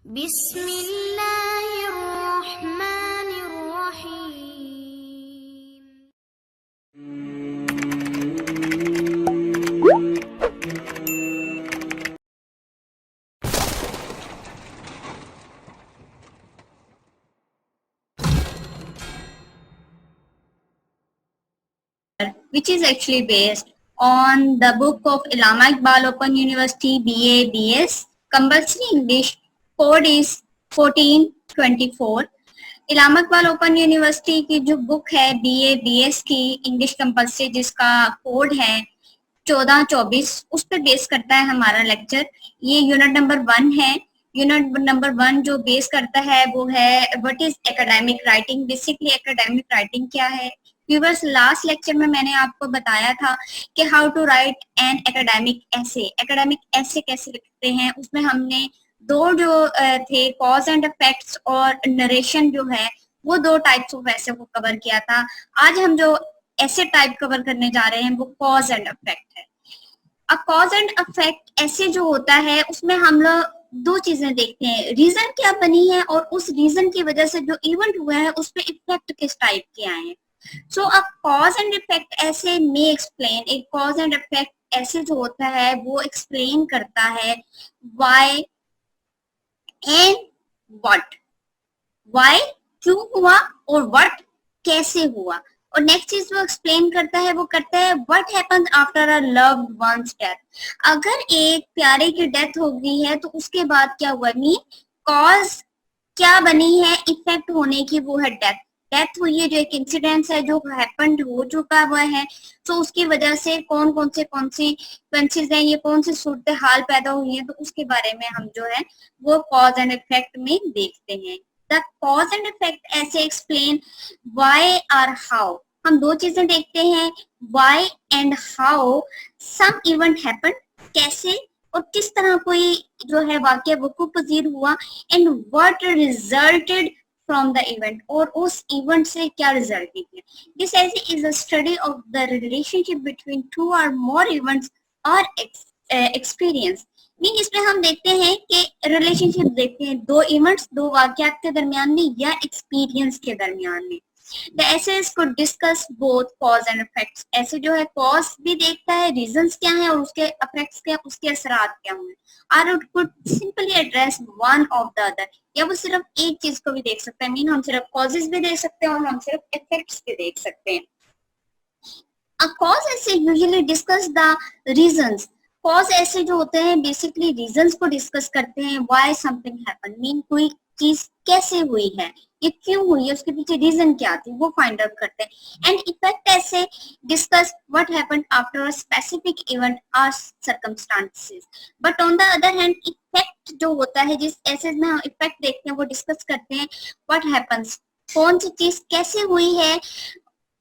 बिस्मिल्लाहिर्रहमानिर्रहीम। which is actually based on the book of Allama Iqbal, Open University, BA, BS. Compulsory English code is 1424. Allama Iqbal open university की जो book है BA, BS की English compulsory, जिसका code है 1424, उस पर बेस करता है हमारा लेक्चर। ये यूनिट नंबर 1 है। यूनिट नंबर 1 जो बेस करता है वो है what is academic writing. Basically academic writing क्या है। व्यूअर्स, लास्ट लेक्चर में मैंने आपको बताया था कि how to write an academic essay. Academic essay कैसे लिखते हैं, उसमें हमने दो जो थे कॉज एंड इफेक्ट्स और नरेशन जो है, वो दो टाइप्स ऑफ ऐसे को कवर किया था। आज हम जो ऐसे टाइप कवर करने जा रहे हैं वो कॉज एंड इफेक्ट है। अब कॉज एंड इफेक्ट ऐसे जो होता है उसमें हम लोग दो चीजें देखते हैं, रीजन क्या बनी है और उस रीजन की वजह से जो इवेंट हुआ है उस पर इफेक्ट किस टाइप के आए हैं। सो अब कॉज एंड इफेक्ट ऐसे में एक्सप्लेन, एक कॉज एंड इफेक्ट ऐसे जो होता है वो एक्सप्लेन करता है व्हाई एंड व्हाट। व्हाई क्यों हुआ और व्हाट कैसे हुआ। और नेक्स्ट चीज वो एक्सप्लेन करता है, वो करता है what happens after a loved ones death. अगर एक प्यारे की डेथ हो गई है तो उसके बाद क्या हुआ, मीन कॉज क्या बनी है इफेक्ट होने की, वो है डेथ। डेथ हुई है, जो एक इंसिडेंस है जो हैपेंड हो चुका हुआ है, तो उसकी वजह से कौन कौन से कॉन्सिक्वेंसेस हैं, ये कौन सी सूरत हाल पैदा हुई है, तो उसके बारे में हम जो है वो कॉज एंड इफेक्ट में देखते हैं। The cause and effect essay explain why और हाउ। हम दो चीजें देखते हैं, why and how some event happen, कैसे और किस तरह कोई जो है वाक्य वकूअ पजीर हुआ, and what resulted from the event, और उस इवेंट से क्या रिजल्ट निकले। This is a study of the relationship between two और मोर इवेंट्स और एक्सपीरियंस। मीन इसमें हम देखते हैं कि रिलेशनशिप देखते हैं दो इवेंट्स, दो वाक्यात के दरमियान में या एक्सपीरियंस के दरमियान में। The essays could discuss both cause and effects. ऐसे जो है cause भी देखता है, reasons क्या है और उसके effects क्या, उसके असरात क्या हुए। और it could simply address one of the other, या वो सिर्फ एक चीज को भी देख सकता है। मीन हम सिर्फ causes भी देख सकते हैं और हम सिर्फ effects भी देख सकते हैं। A cause essay usually discuss the reasons. Cause ऐसे जो होते हैं बेसिकली रीजंस को डिस्कस करते हैं। व्हाई समथिंग हैपन, मीन कोई चीज कैसे हुई है, ये क्यों हुई है, उसके पीछे रीजन क्या थी, वो फाइंड आउट करते हैं। एंड इफेक्ट ऐसे discuss what happened after a specific event और circumstances. But on the other hand effect जो होता है, जिस ऐसे में हम इफेक्ट देखते हैं वो डिस्कस करते हैं व्हाट हैपेंस, कौन सी चीज कैसे हुई है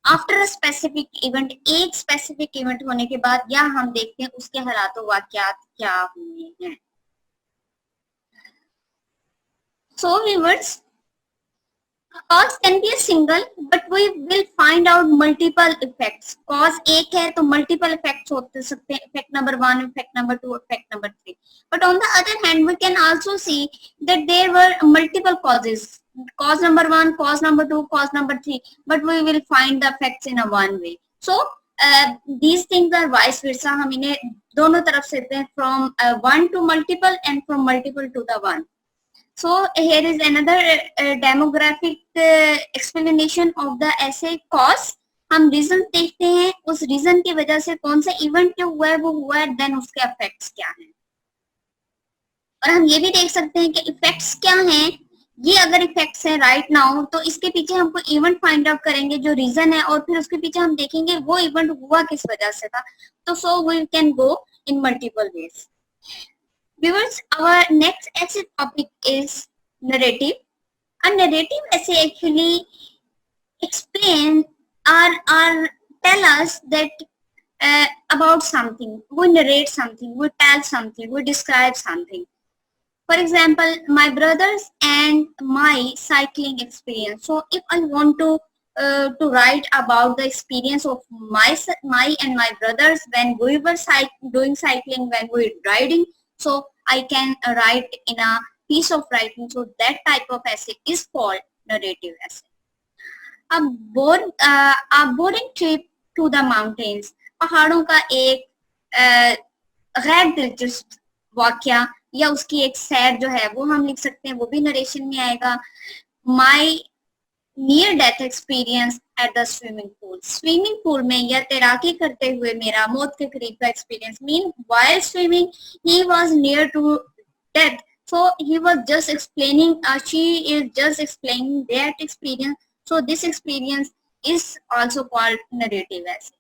आफ्टर अ स्पेसिफिक इवेंट, एक स्पेसिफिक इवेंट होने के बाद, या हम देखते हैं उसके हालात वाकयात क्या हुए हैं। So viewers, cause can be a single, but we will find out multiple effects. Cause एक है तो multiple effects होते सकते हैं, effect number 1, effect number 2, effect number 3. But on the other hand, we can also see that there were multiple causes. Cause number 1, cause number 2, cause number 3. But we will find the effects in a one way. So these things are vice versa. हम इन्हें दोनों तरफ से देते हैं, from one to multiple and from multiple to the one. So here is another demographic explanation of the essay cause. हम reason देखते हैं, उस रीजन की वजह से कौन सा इवेंट जो हुआ है वो हुआ है, देन उसके इफेक्ट्स क्या हैं। और हम ये भी देख सकते हैं कि इफेक्ट्स क्या हैं। ये अगर इफेक्ट्स हैं राइट नाउ, तो इसके पीछे हमको इवेंट फाइंड आउट करेंगे जो रीजन है, और फिर उसके पीछे हम देखेंगे वो इवेंट हुआ किस वजह से था। तो so we can go in multiple ways. Viewers, our next essay topic is narrative. A narrative essay actually explain or tell us that about something. We narrate something, we tell something, we describe something. For example, my brothers and my cycling experience. So if I want to write about the experience of my and my brothers when we were doing cycling, when we were riding, so I can write in a piece of writing, so that type of essay is called narrative essay. A boring trip to the mountains, पहाड़ों का एक गैर दिलचस्प वाक्या या उसकी एक सैर जो है वो हम लिख सकते हैं, वो भी नरेशन में आएगा. My near death experience at the swimming pool. Swimming pool में या तैराकी करते हुए मेरा मौत के करीब का experience. Mean while swimming he was near to death, so he was just explaining, she is just explaining that experience, so this experience is also called narrative essay.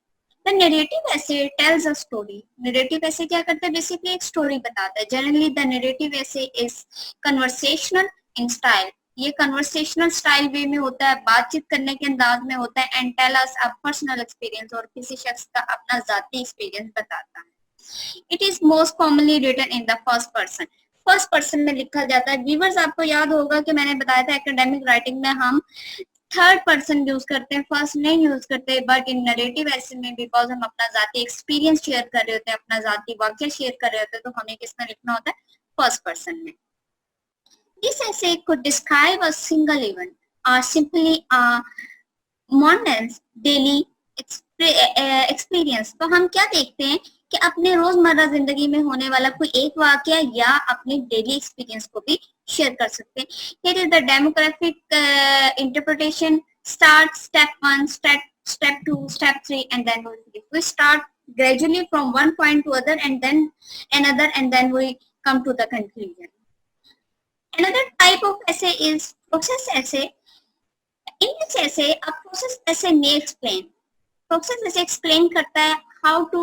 The narrative essay tells a story. Narrative essay क्या करता है? Basically एक story बताता है. Generally the narrative essay is conversational in style. ये conversational style वे में होता है, बातचीत करने के अंदाज में होता है. And tell us a personal experience, और किसी शख्स का अपना जाती एक्सपीरियंस बताता है. It is most commonly written in the first person. First person में लिखा जाता है. व्यूअर्स आपको याद होगा कि मैंने बताया था एकेडमिक राइटिंग में हम थर्ड पर्सन यूज करते हैं, फर्स्ट नहीं यूज करते. बट इन नरेटिव ऐसे में बिकॉज हम अपना जाती एक्सपीरियंस शेयर कर रहे होते हैं, अपना जाती वाक्य शेयर कर रहे होते हैं, तो हमें किसमें लिखना होता है? फर्स्ट पर्सन में. This essay could describe a single event or simply a mundane daily experience. तो हम क्या देखते हैं कि अपने रोजमर्रा जिंदगी में होने वाला कोई एक वाक्य या अपने डेली एक्सपीरियंस को भी शेयर कर सकते हैं. Here is the demographic interpretation. Start step 1, step 2, step 3, and then we start gradually from one point to other, and then another, and then we come to the conclusion. Another type of essay is process essay. In this essay, a process essay may explain. Process essay explain करता है how to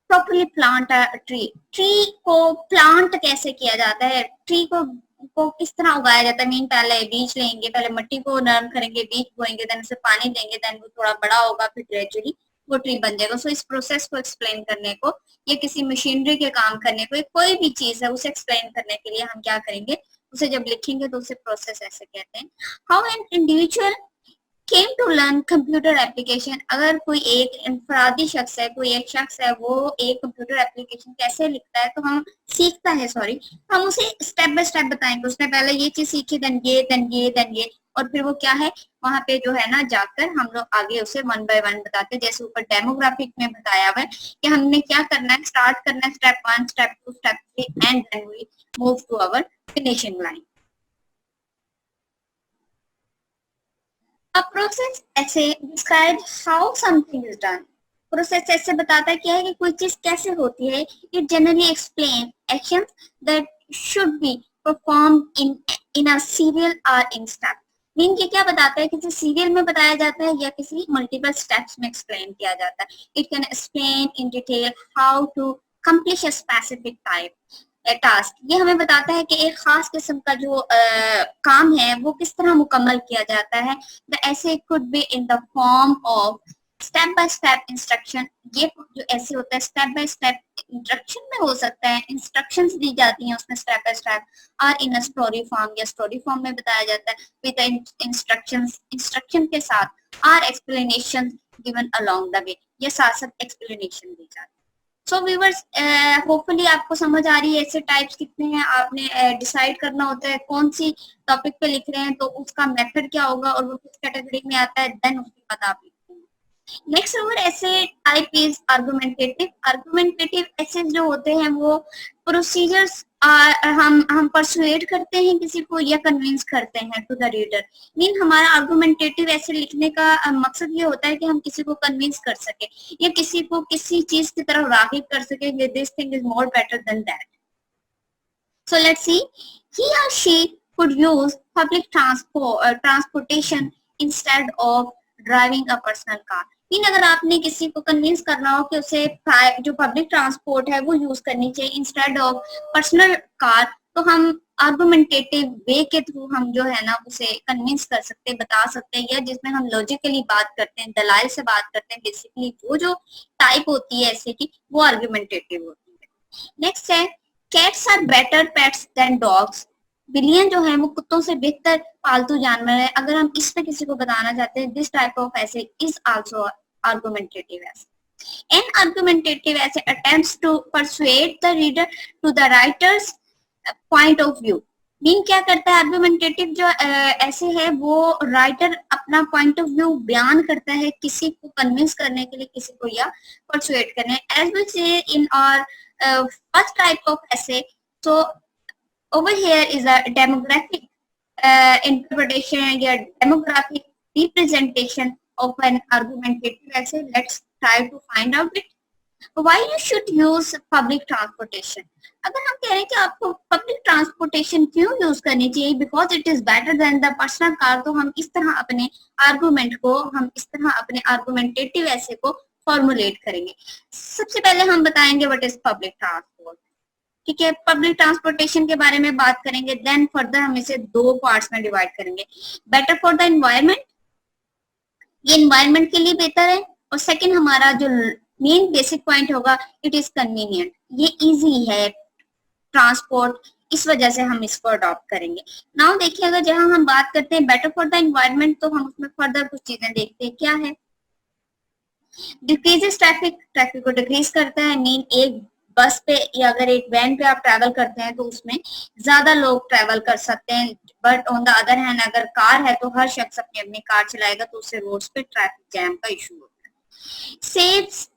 properly plant a tree. Tree को plant कैसे किया जाता है? Tree को किस तरह उगाया जाता है? मीन पहले बीज लेंगे, पहले मिट्टी को नरम करेंगे, बीज बोएंगे, देन उसे पानी देंगे, देन वो थोड़ा बड़ा होगा, फिर ग्रेजुअली वो ट्री बन जाएगा. सो इस प्रोसेस को एक्सप्लेन करने को या किसी मशीनरी के काम करने को, कोई भी चीज है उसे एक्सप्लेन करने के लिए हम क्या करेंगे? उसे जब लिखेंगे तो उसे प्रोसेस ऐसे कहते हैं. How an individual came to learn computer application. अगर कोई एक इंफरादी शख्स है, कोई एक शख्स है, वो एक कंप्यूटर एप्लीकेशन कैसे लिखता है, तो हम सीखता है हम उसे स्टेप बाय स्टेप बताएंगे. उसने पहले ये चीज सीखी, देन ये, देन ये, देन ये, और फिर वो क्या है वहां पे जो है ना जाकर हम लोग आगे उसे वन बाय वन बताते हैं. जैसे ऊपर डेमोग्राफिक में बताया हुआ है कि हमने क्या करना है, स्टार्ट करना है step 1, step 2, step 3, and then we move to our finishing line. A process essay describes how something is done. Process essay बताता है क्या है कि कोई चीज कैसे होती है. It generally explains actions that should be performed in a serial or in step. Mean कि क्या बताता है, किसी सीरियल में बताया जाता है या किसी मल्टीपल स्टेप्स में एक्सप्लेन किया जाता है. It can explain in detail how to accomplish a specific type task. ये हमें बताता है कि एक खास किस्म का जो काम है वो किस तरह मुकम्मल किया जाता है. द ऐसे could be in the form of step by step instruction. ये जो ऐसे होता है स्टेप बाय स्टेप इंस्ट्रक्शन में हो सकता है, इंस्ट्रक्शंस दी जाती हैं उसमें स्टेप बाय स्टेप, और इन अ स्टोरी फॉर्म या स्टोरी फॉर्म में बताया जाता है विद इंस्ट्रक्शन के साथ, और explanation given along the way, ये साथ साथ एक्सप्लेनेशन दी जाती है. सो व्यूअर्स, होपफुली आपको समझ आ रही है ऐसे टाइप्स कितने हैं. आपने डिसाइड करना होता है कौन सी टॉपिक पे लिख रहे हैं तो उसका मेथड क्या होगा और वो किस कैटेगरी में आता है, देन उसके बाद आप लिखते हैं. नेक्स्ट ओवर ऐसे टाइप इज आर्गुमेंटेटिव. आर्गुमेंटेटिव ऐसे जो होते हैं वो प्रोसीजर्स हम परसुएड करते हैं किसी को या कन्विंस करते हैं टू द रीडर. मीन हमारा आर्गुमेंटेटिव ऐसे लिखने का मकसद ये होता है कि हम किसी को कन्विंस कर सके या किसी को किसी चीज की तरफ रागिब कर सके कि this thing is more better than that. So let's see, he or she could use public transportation instead of driving a personal car. Mean अगर आपने किसी को कन्विंस करना हो कि उसे जो पब्लिक ट्रांसपोर्ट है वो यूज करनी चाहिए इंस्टेड ऑफ पर्सनल कार, तो हम आर्गुमेंटेटिव वे के थ्रू हम जो है ना उसे कन्विंस कर सकते हैं, बता सकते हैं, या जिसमें हम लॉजिकली बात करते हैं, दलाइल से बात करते हैं. बेसिकली वो जो टाइप होती है ऐसे की वो आर्गुमेंटेटिव होती है. नेक्स्ट है cats are better pets than dogs. Billion जो है वो कुत्तों से बेहतर पालतू जानवर है. अगर हम इस पे किसी को बताना चाहते हैं, दिस टाइप ऑफ ऐसे इज आल्सो आर्गुमेंटेटिव ऐसे. An argumentative essay attempts to persuade the reader to the writer's point of view. Mean क्या करता है, आर्गुमेंटेटिव जो ऐसे है वो राइटर अपना पॉइंट ऑफ व्यू बयान करता है किसी को कन्विंस करने के लिए, किसी को या परसुएट करने। As we see in our first type of essay, so over here is a demographic interpretation या demographic representation of an argumentative essay. Let's try to find out it. Why you should use public transportation? अगर हम कह रहे हैं कि आपको public transportation क्यों use करनी चाहिए, because it is better than the personal car, तो हम इस तरह अपने आर्गुमेंट को, हम इस तरह अपने आर्गुमेंटेटिव ऐसे को फॉर्मुलेट करेंगे। सबसे पहले हम बताएंगे व्हाट इज पब्लिक ट्रांसपोर्ट। ठीक है, पब्लिक ट्रांसपोर्टेशन के बारे में बात करेंगे, देन फर्दर हम इसे दो पार्ट्स में डिवाइड करेंगे। बेटर फॉर द एनवायरमेंट, ये एनवायरमेंट के लिए बेहतर है, और सेकंड हमारा जो मेन बेसिक पॉइंट होगा, इट इज कन्वीनियंट, ये इजी है ट्रांसपोर्ट, इस वजह से हम इसको अडॉप्ट करेंगे। नाउ देखिए, अगर जहां हम बात करते हैं बेटर फॉर द एनवायरमेंट, तो हम उसमें फर्दर कुछ चीजें देखते हैं। क्या है? डिक्रीजेस ट्रैफिक, ट्रैफिक को डिक्रीज करता है। मीन एक बस पे या अगर एक वैन पे आप ट्रैवल करते हैं तो उसमें ज्यादा लोग ट्रैवल कर सकते हैं, but on the other hand अगर कार है तो हर शख्स अपनी अपनी कार चलाएगा, तो उससे रोड्स पे ट्रैफिक जैम का इशू होता है। सेव्स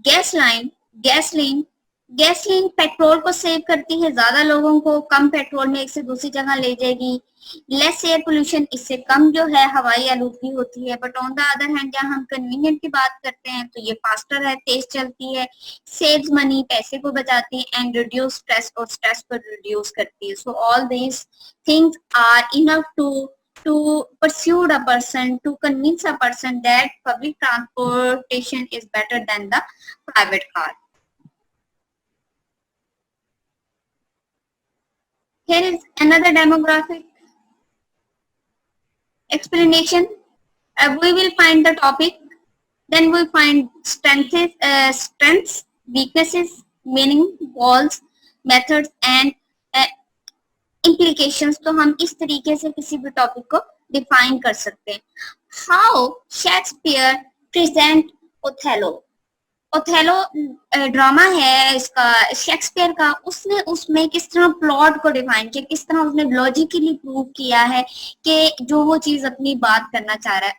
गैसलाइन, गैसलीन पेट्रोल को सेव करती है, ज्यादा लोगों को कम पेट्रोल में एक से दूसरी जगह ले जाएगी। लेस एयर पोल्यूशन, इससे कम जो है हवाई आलूदगी होती है। But on the other hand जहाँ हम कन्वीनियंट की बात करते हैं तो ये फास्टर है, तेज चलती है, सेव्स मनी, पैसे को बचाती है, एंड रिड्यूस स्ट्रेस, और स्ट्रेस को रिड्यूस करती है। So all these things are enough to pursue a person, to convince a person that public transportation is better than the private car. Here is another demographic explanation. We will find the topic, then we find strengths, weaknesses, meaning, goals, methods and implications. तो हम इस तरीके से किसी भी topic को define कर सकते हैं। How Shakespeare present Othello. Othello drama है इसका शेक्सपियर का, उसने उसमें किस तरह प्लॉट को डिफाइन किया, किस तरह उसने लॉजिकली प्रूव किया है कि जो वो चीज अपनी बात करना चाह रहा है।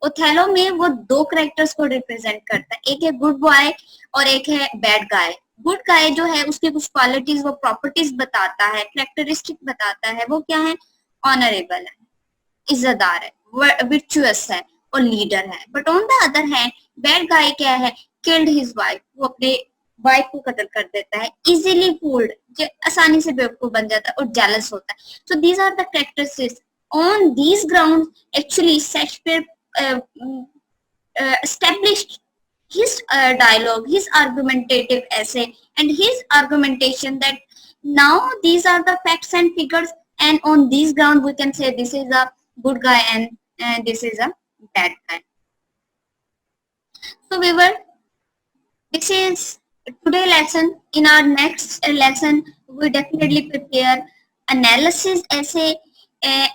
ओथेलो में वो दो कैरेक्टर्स को रिप्रेजेंट करता है, एक है गुड बॉय और एक है बैड गाय। गुड गाय जो है उसकी कुछ क्वालिटीज, वो प्रॉपर्टीज बताता है, कैरेक्टरिस्टिक बताता है, वो क्या है, ऑनरेबल है, इज्जतदार है, वर्चुअस है और लीडर है। But on the other hand bad guy क्या है, किल्ड हिज वाइफ, वो अपने वाइफ को कत्ल कर देता है, इजीली फूल्ड, आसानी से बेवकूफ बन जाता है और जेलस होता है। So these are the characteristics. On these ground actually Shakespeare established his dialogue, his argumentative essay and his argumentation that now these are the facts and figures, and on these ground we can say this is a good guy and this is a bad guy. So this is today lesson. In our next lesson we definitely prepare analysis essay,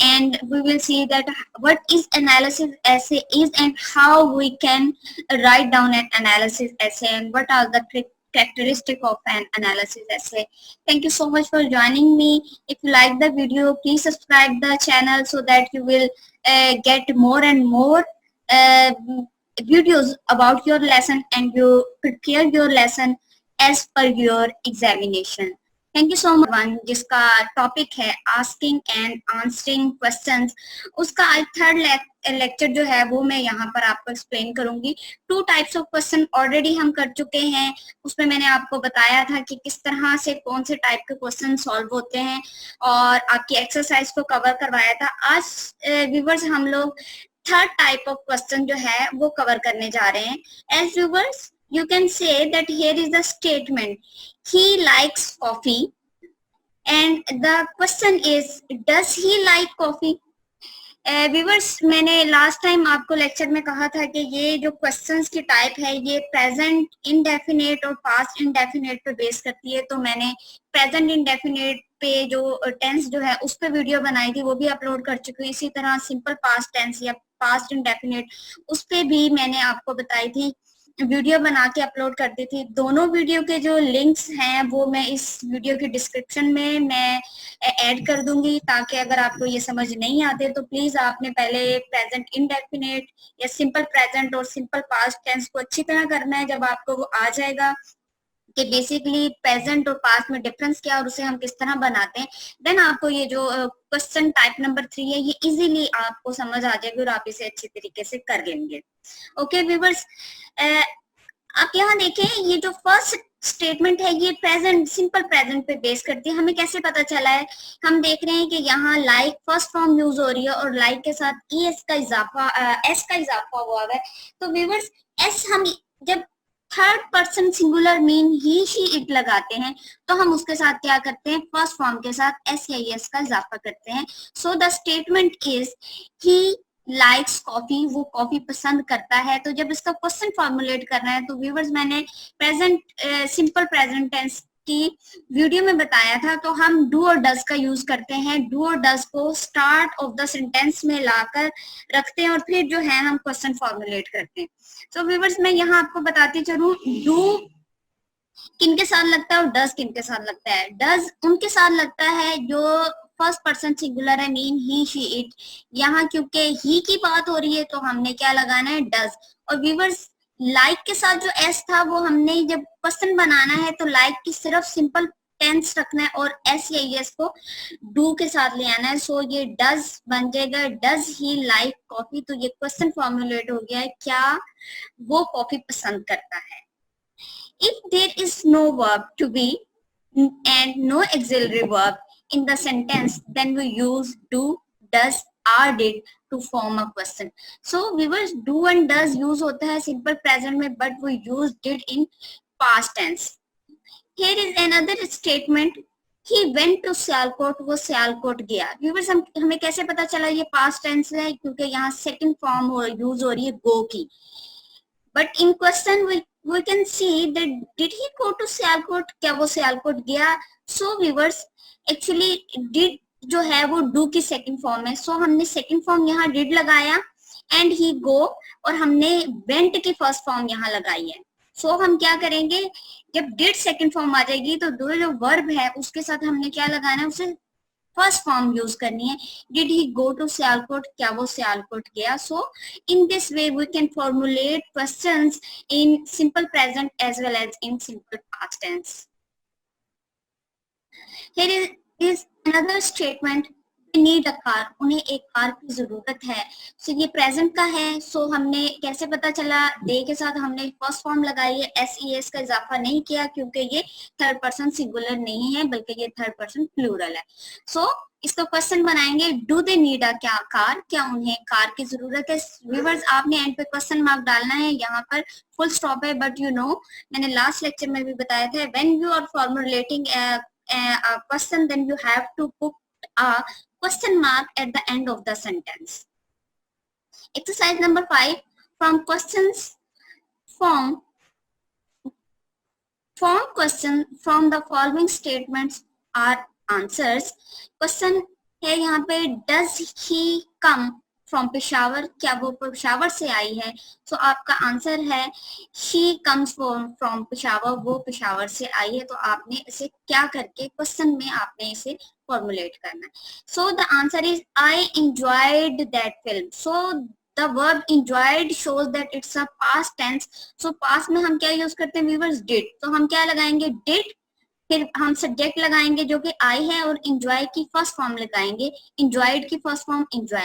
and we will see that what is analysis essay is and how we can write down an analysis essay and what are the characteristic of an analysis essay. Thank you so much for joining me. If you like the video, please subscribe the channel so that you will get more and more videos about your lesson and you prepare your lesson as per your examination. Thank you so much. One जिसका topic है asking and answering questions, उसका आज third lecture जो है वो मैं यहाँ पर आपको एक्सप्लेन करूंगी। 2 टाइप्स ऑफ क्वेश्चन ऑलरेडी हम कर चुके हैं, उसमें मैंने आपको बताया था कि किस तरह से कौन से टाइप के क्वेश्चन सॉल्व होते हैं और आपकी एक्सरसाइज को कवर करवाया था। आज व्यूवर्स हम लोग थर्ड टाइप ऑफ क्वेश्चन जो है वो कवर करने जा रहे हैं। As viewers you can say that here is the statement, he likes coffee, and the question is does he like coffee? Viewers मैंने लास्ट टाइम आपको लेक्चर में कहा था कि ये जो क्वेश्चंस की टाइप है ये प्रेजेंट इंडेफिनेट और पास्ट इंडेफिनेट पे बेस करती है। तो मैंने प्रेजेंट इंडेफिनेट पे जो टेंस जो है उस पे वीडियो बनाई थी, वो भी अपलोड कर चुकी हूँ। इसी तरह सिंपल पास्ट टेंस या पास्ट इंडेफिनेट उस पे भी मैंने आपको बताई थी वीडियो बना के अपलोड करती थी। दोनों वीडियो के जो लिंक्स हैं वो मैं इस वीडियो के डिस्क्रिप्शन में मैं ऐड कर दूंगी, ताकि अगर आपको ये समझ नहीं आते तो प्लीज आपने पहले प्रेजेंट इंडेफिनिट या सिंपल प्रेजेंट और सिंपल पास्ट टेंस को अच्छी तरह करना है। जब आपको वो आ जाएगा कि बेसिकली प्रेजेंट और पास्ट में डिफरेंस क्या और उसे हम किस तरह बनाते हैं, देन आपको ये जो क्वेश्चन टाइप नंबर 3 है ये इजीली आपको समझ आ जाएगी और आप इसे अच्छी तरीके से कर लेंगे। ओके व्यूअर्स, आप यहाँ देखें ये जो फर्स्ट स्टेटमेंट है ये प्रेजेंट, सिंपल प्रेजेंट पे बेस करती है। हमें कैसे पता चला है? हम देख रहे हैं कि यहाँ लाइक फर्स्ट फॉर्म यूज हो रही है और लाइक के साथ एस का इजाफा हुआ है। तो व्यूअर्स एस हम जब third person singular mean he she it लगाते हैं तो हम उसके साथ क्या करते हैं? फर्स्ट फॉर्म के साथ एस या एस का इजाफा करते हैं। So the statement is he likes coffee, वो कॉफी पसंद करता है। तो जब इसका क्वेश्चन फॉर्मुलेट करना है तो व्यूवर्स मैंने प्रेजेंट सिंपल प्रेजेंट टेंस की वीडियो में बताया था, तो हम डू और डज का यूज करते हैं। डू और डज को स्टार्ट ऑफ द सेंटेंस में लाकर रखते हैं और फिर जो है हम क्वेश्चन फॉर्मुलेट करते हैं। तो व्यूवर्स मैं यहाँ आपको बताती चलूं डू किनके साथ लगता है और डज किनके साथ लगता है। डज उनके साथ लगता है जो फर्स्ट पर्सन सिंगुलर है, मीन ही शी इट। यहाँ क्योंकि ही की बात हो रही है तो हमने क्या लगाना है? डज। और व्यूवर्स लाइक के साथ जो एस था वो हमने जब क्वेश्चन बनाना है तो लाइक की सिर्फ सिंपल टेंस रखना है और एस या एस को डू के साथ ले आना है। सो ये डज बन जाएगा, डज ही लाइक कॉफी। तो ये क्वेश्चन फॉर्मुलेट हो गया है, क्या वो कॉफी पसंद करता है। If there is no verb to be and no auxiliary verb in the sentence, then we use do, does, are, did to form a question. So viewers, do and does use होता है simple present में, but we use did in past tense. Here is another statement. He went to Sialkot, वो सियालकोट गया। viewers हमें कैसे पता चला ये past tense है? क्योंकि यहाँ second form यूज हो रही है go की। But in question we can see that did he go to Sialkot, क्या वो सियालकोट गया? So viewers actually did जो है वो do की second form है। So हमने second form यहाँ did लगाया and he go, और हमने went की first form यहाँ लगाई है। So हम क्या करेंगे? जब did second form आ जाएगी तो दो जो verb है उसके साथ हमने क्या लगाना है? उसे फर्स्ट फॉर्म यूज करनी है। Did he go to Sialkot, क्या वो सियालकोट गया? So in this way we can formulate questions in simple present as well as in simple past tense. Here is another statement, need a car, उन्हें एक car की जरूरत है। सो ये प्रेजेंट का है। सो हमने कैसे पता चला? दे के साथ हमने फर्स्ट फॉर्म लगाई है, एस ई एस का इजाफा नहीं किया क्योंकि ये थर्ड पर्सन सिंगुलर नहीं है बल्कि ये थर्ड पर्सन प्लूरल है। सो इसका क्वेश्चन बनाएंगे, डू दे नीड अ क्या कार, क्या उन्हें कार की जरूरत है? व्यूअर्स आपने एंड पे क्वेश्चन मार्क डालना है, यहाँ पर फुल स्टॉप है। बट यू नो मैंने लास्ट लेक्चर में भी बताया था, when you are formulating a question then you have to put a question mark at the end of the sentence. Exercise number 5, from questions form question from the following statements are answers. Question है यहाँ पे, does he come from Peshawar, क्या वो पेशावर से आई है? सो आपका answer है she comes from Peshawar, वो पेशावर से आई है। तो आपने इसे क्या करके क्वेश्चन में आपने इसे फॉर्मुलेट करना है। So the answer is I enjoyed that film. So the verb enjoyed shows that it's a past tense. So past में हम क्या यूज करते हैं व्यूअर्स? did। तो हम क्या लगाएंगे? did, फिर हम सब्जेक्ट लगाएंगे जो कि आई है और enjoy की फर्स्ट फॉर्म लगाएंगे, enjoyed की first form enjoy।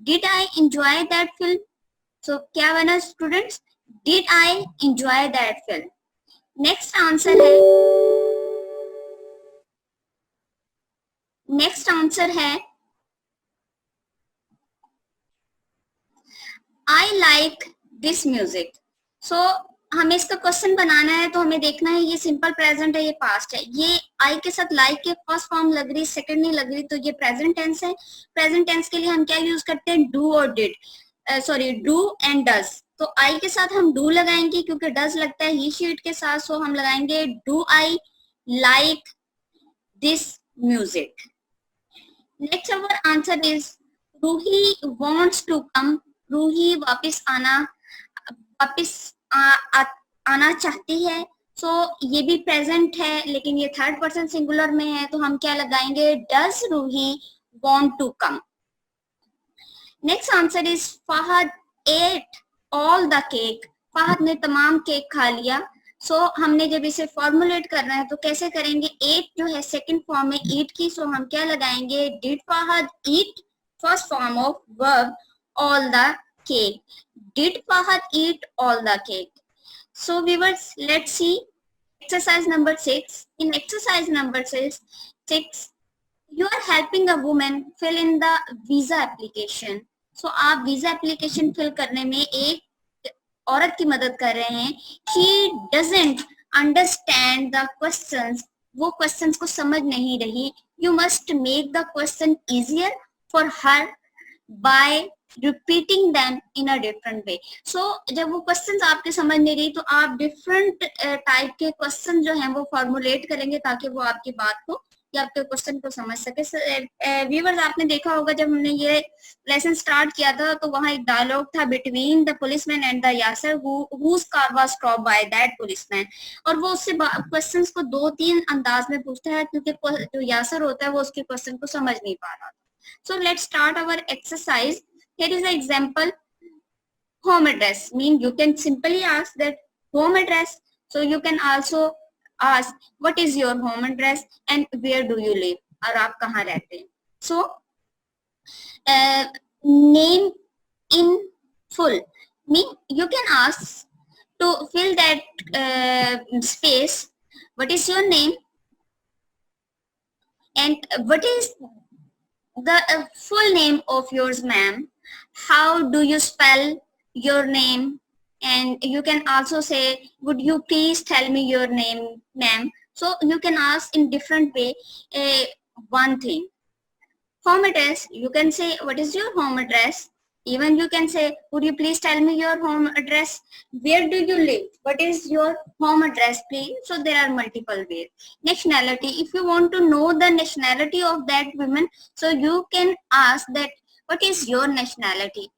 did I enjoy that film? So क्या बना students? did I enjoy that film। Next answer है, नेक्स्ट आंसर है I like this music। So हमें इसका क्वेश्चन बनाना है तो हमें देखना है ये सिंपल प्रेजेंट है, ये पास्ट है। ये आई के साथ लाइक के फर्स्ट फॉर्म लग रही, सेकंड नहीं लग रही, तो ये प्रेजेंट टेंस है। प्रेजेंट टेंस के लिए हम क्या यूज करते हैं? डू और did, sorry do and does. तो आई के साथ हम डू लगाएंगे क्योंकि डज लगता है ही शीट के साथ। सो हम लगाएंगे do I like this music. Next our answer is Ruhi wants to come. Ruhi वापस आना चाहती है। सो ये भी प्रेजेंट है लेकिन ये थर्ड पर्सन सिंगुलर में है, तो हम क्या लगाएंगे, does Ruhi want to come. Next answer is Fahad ate all the cake. Fahad ने तमाम केक खा लिया। सो हमने जब इसे फॉर्मुलेट करना है तो कैसे करेंगे, एट जो है सेकंड फॉर्म है ईट की, सो हम क्या लगाएंगे, did Fahad eat, first form of verb all the cake, did Fahad eat all the cake. So viewers, let's see exercise number 6. In exercise number 6, you are helping a woman fill in the visa application. So आप visa application fill करने में एक औरत की मदद कर रहे हैं. She doesn't understand the questions. वो questions को समझ नहीं रही. You must make the question easier for her by repeating them in a different way. So जब वो questions आपके समझ नहीं रही तो आप different type के question जो हैं वो formulate करेंगे ताकि वो आपकी बात को या आपके क्वेश्चन को समझ सके। व्यूअर्स, आपने देखा होगा जब हमने ये लेसन स्टार्ट किया था तो वहाँ एक डायलॉग था between the policeman and the Yasir whose car was stopped by that policeman, और वो उससे क्वेश्चंस को 2-3 अंदाज में पूछता है क्योंकि जो यासर होता है वो उसके क्वेश्चन को समझ नहीं पा रहा था। So let's start our exercise. Here is an example. Home address mean you can simply ask that home address. So you can also ask what is your home address and where do you live, और आप कहाँ रहते हैं. So name in full mean you can ask to fill that space. What is your name and what is the full name of yours, ma'am? How do you spell your name? And you can also say, would you please tell me your name, ma'am? So you can ask in different way. One thing, home address, you can say, what is your home address? Even you can say, would you please tell me your home address? Where do you live? What is your home address, please? So there are multiple ways. Nationality, if you want to know the nationality of that woman, so you can ask that, what is your nationality?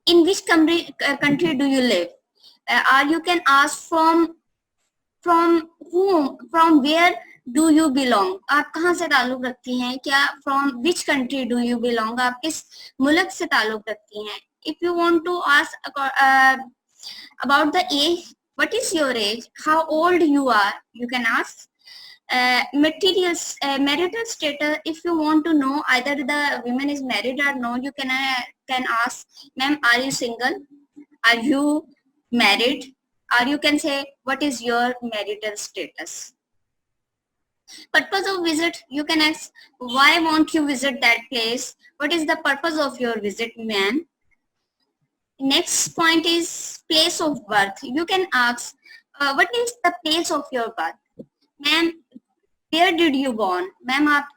In which country do you live? Or you can ask from whom, from where do you belong? आप कहाँ से ताल्लुक रखती हैं? क्या from which country do you belong? आप किस मुल्क से ताल्लुक रखती हैं? If you want to ask about the age, what is your age? How old you are? You can ask. Materials, marital status. If you want to know either the woman is married or no, you can ask, ma'am, are you single? Are you married? Or you can say, what is your marital status? Purpose of visit, you can ask, why won't you visit that place? What is the purpose of your visit, ma'am? Next point is place of birth. You can ask, what is the place of your birth? Ma'am, where did you born? Ma'am, आप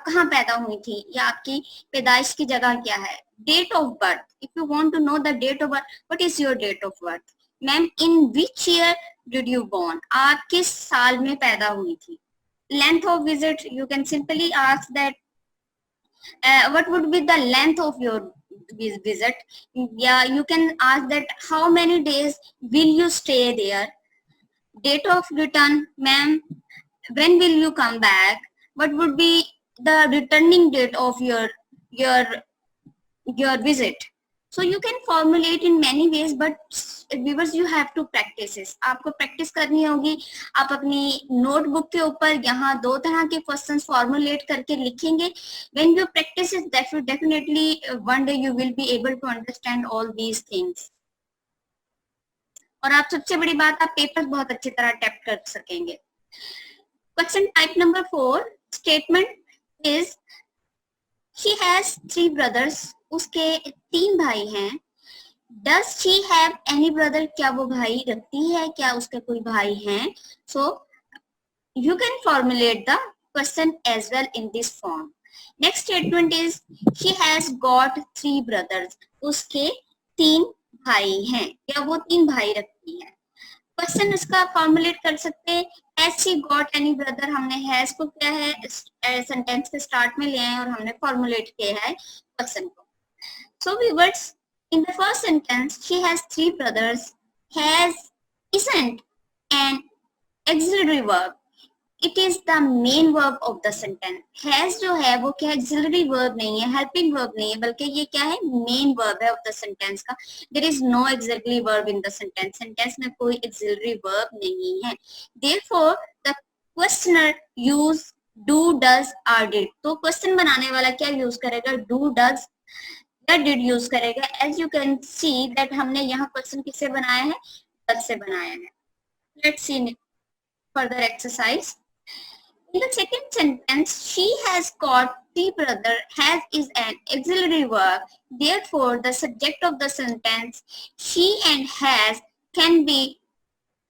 कहाँ पैदा हुई थी या आपकी पैदाइश की जगह क्या है? Date of birth. If you want to know the date of birth, what is your date of birth? Ma'am, in which year did you born? आप किस साल में पैदा हुई थी? Length of visit, you can simply ask that, what would be the length of your visit? Yeah, you can ask that, how many days will you stay there? Date of return, ma'am, when will you come back? What would be the returning date of your visit? So you can formulate in many ways, but viewers, you have to practice. आपको practice करनी होगी. आप अपनी notebook के ऊपर यहाँ 2 तरह के questions formulate करके लिखेंगे. When you practice it, definitely one day you will be able to understand all these things. और आप सबसे बड़ी बात, आप पेपर बहुत अच्छी तरह टैप कर सकेंगे. Question type number 4 statement is, she has 3 brothers. उसके 3 भाई हैं. Does she have any brother? क्या वो भाई रखती है? क्या उसके कोई भाई हैं? So you can formulate the question as well in this form. Next statement is, she has got 3 brothers. उसके 3 भाई हैं. क्या वो 3 भाई रखती है? क्वेश्चन इसका फॉर्मुलेट कर सकते हैं. Has she got any brother? हमने has को क्या है सेंटेंस के स्टार्ट में ले आए और हमने फॉर्मुलेट किया है क्वेश्चन को. So viewers, In the first sentence, she has 3 brothers. Has isn't an auxiliary verb. It is the main verb of the sentence. Has जो है वो क्या auxiliary verb नहीं है, helping verb नहीं है, बल्कि ये क्या है, main verb है of the sentence का. There is no auxiliary verb in the sentence. Sentence में कोई auxiliary verb नहीं है. Therefore, the questioner use do, does, or did. तो question बनाने वाला क्या use करेगा? Do, does या did use करेगा. As you can see that हमने यहाँ question किससे बनाया है? does से बनाया है. Let's see further exercise. In the second sentence, she has got 3 brothers. Has is an auxiliary verb. Therefore, the subject of the sentence, she and has, can be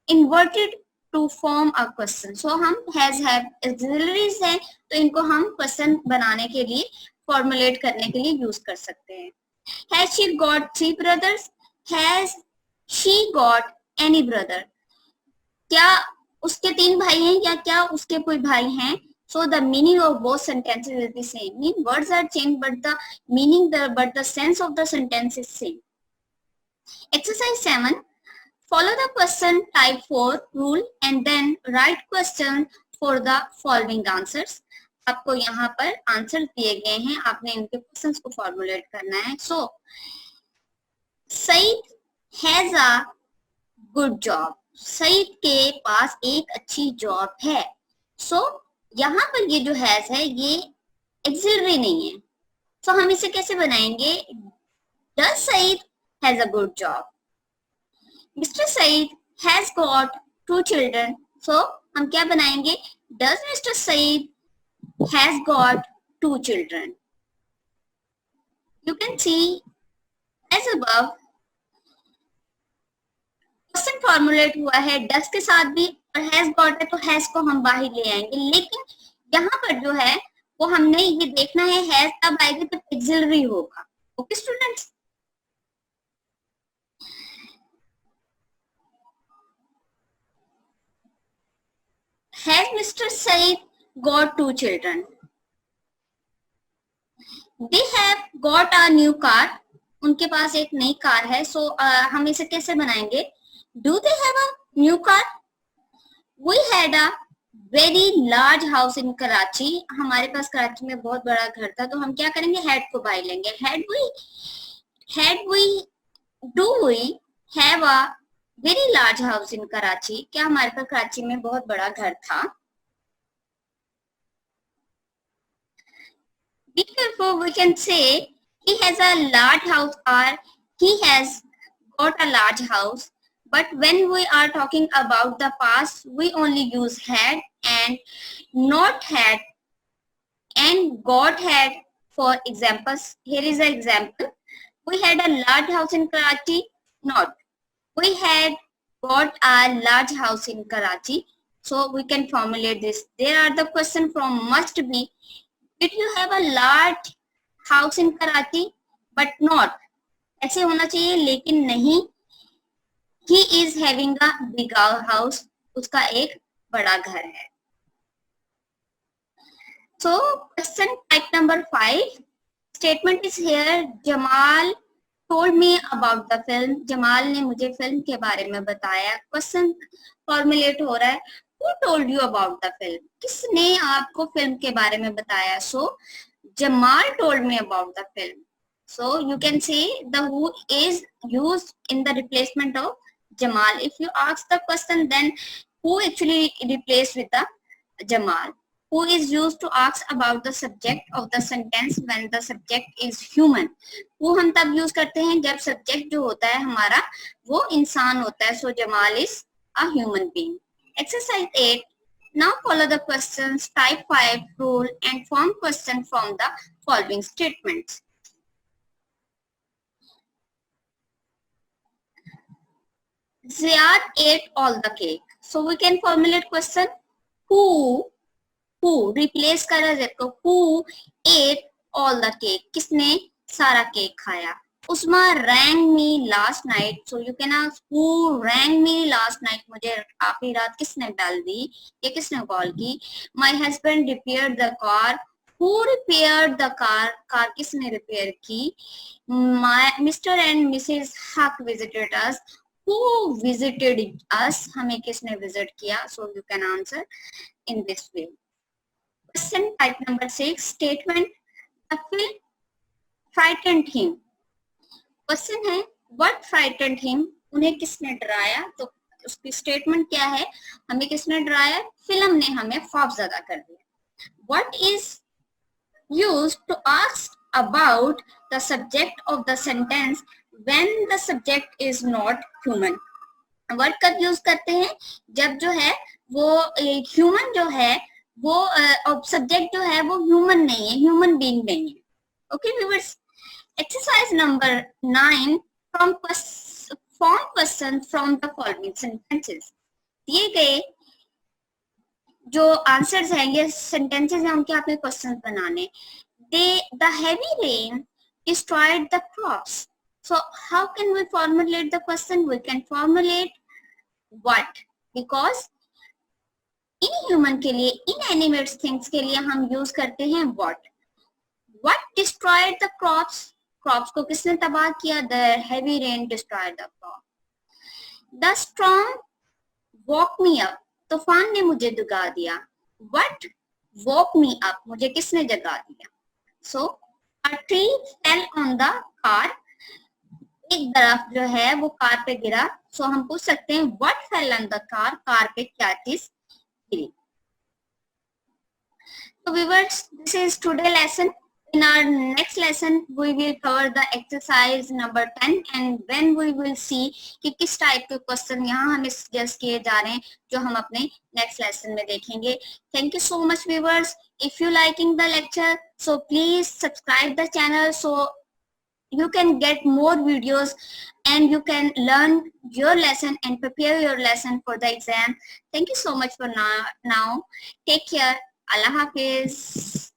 inverted to form a question. So हम has have auxiliaries हैं, तो इनको हम question बनाने के लिए formulate करने के लिए use कर सकते हैं. Has she got 3 brothers? Has she got any brother? क्या उसके 3 भाई हैं या क्या उसके कोई भाई हैं? So the meaning of both sentences is the same. Mean words are changed, but the meaning, but the sense of the sentence is same. Exercise 7. Follow the question type 4 rule and then write question for the following answers. आपको यहाँ पर answer दिए गए हैं, आपने इनके questions को formulate करना है. So, Saeed has a good job. Saeed के पास एक अच्छी जॉब है. सो यहाँ पर ये जो हैज है ये एक्सिलरी नहीं है. सो हम इसे कैसे बनाएंगे? Does Saeed has a good job. Mister Saeed has got 2 children. सो हम क्या बनाएंगे? Does mister Saeed has got 2 children. You can see as above question formulate हुआ है डस के साथ भी और हैज गॉट है तो हैज को हम बाहर ले आएंगे. लेकिन यहाँ पर जो है वो हमने ये देखना है हैज तब आएगी तो एक्सिलरी होगा. Okay students, has mister Saeed got 2 children. They have got a new car. उनके पास एक नई कार है. सो हम इसे कैसे बनाएंगे? Do they have a new car? We had a very large house in Karachi. हमारे पास कराची में बहुत बड़ा घर था. तो हम क्या करेंगे? had को बाई लेंगे. Do we have a very large house in Karachi? क्या हमारे पास कराची में बहुत बड़ा घर था? Therefore, we can say he has a large house or he has got a large house. But when we are talking about the past, we only use had and not had and got had for examples. Here is an example. We had a large house in Karachi. Not. We had got a large house in Karachi. So we can formulate this. There are the question from must be. Did you have a large house in Karachi? But not. ऐसे होना चाहिए लेकिन नहीं. He is having a big house. उसका एक बड़ा घर है. So question type number 5. Statement is here. Jamal told me about the film. Jamal ने मुझे फिल्म के बारे में बताया. Question formulate हो रहा है. Who told you about the film? किसने आपको फिल्म के बारे में बताया? So Jamal told me about the film. So you can see the who is used in the replacement of Jamal. If you ask the question, then who actually replaced with the Jamal? Who is used to ask about the subject of the sentence when the subject is human. Who हम तब use करते हैं जब subject जो होता है हमारा वो इंसान होता है. So Jamal is a human being. Exercise 8. Now follow the questions type 5 rule and form question from the following statements. Ziyad ate all the cake. So we can formulate question. Who replace करा Z को. Who ate all the cake? किसने सारा cake खाया? Usma rang me last night. So you can ask who rang me last night. मुझे आखिरी रात किसने डाल दी? ये किसने कॉल की? My husband repaired the car Who repaired the car? Car किसने रिपेयर की? Mr. and Mrs. Huck visited us. Who visited us? हमें किसने visit किया? So you can answer in this way. Question type number 6. Statement. The film frightened him. Question है what frightened him? उन्हें किसने डराया? तो उसकी स्टेटमेंट क्या है? हमें किसने डराया? फिल्म ने हमें खौफजदा कर दिया. What is used to ask about the subject of the sentence when the subject is not human? Word कब यूज करते हैं? जब जो है वो ह्यूमन जो है वो सब्जेक्ट जो है वो ह्यूमन नहीं है, ह्यूमन बीइंग नहीं है. Okay viewers, exercise number 9 from form question from the following sentences. दिए गए जो आंसर्स हैं, ये सेंटेंसेस हैं, उनके आपने क्वेश्चन बनाने. The heavy rain destroyed the crops. So how can we formulate the question? We can formulate what, because inhuman के लिए, inanimate things के लिए हम यूज करते हैं what. What destroyed the crops? Crops को किसने तबाह किया? The heavy rain destroyed the crop. The storm woke me up. तूफान ने मुझे जगा दिया. What woke me up? मुझे किसने जगा दिया? So a tree fell on the car. एक दरख्त जो है वो कार पे गिरा. So हम पूछ सकते हैं what fell on the car? Car पे क्या चीज गिरी? So viewers, this is today lesson. In our next lesson, we will cover the exercise number 10 and when we will see कि किस टाइप के क्वेश्चन यहाँ हमें सजेस्ट किए जा रहे हैं जो हम अपने नेक्स्ट लेसन में देखेंगे. Thank you so much viewers. If you liking the lecture, so please subscribe the channel so you can get more videos and you can learn your lesson and prepare your lesson for the exam. Thank you so much for now. Take care. Allah Hafiz.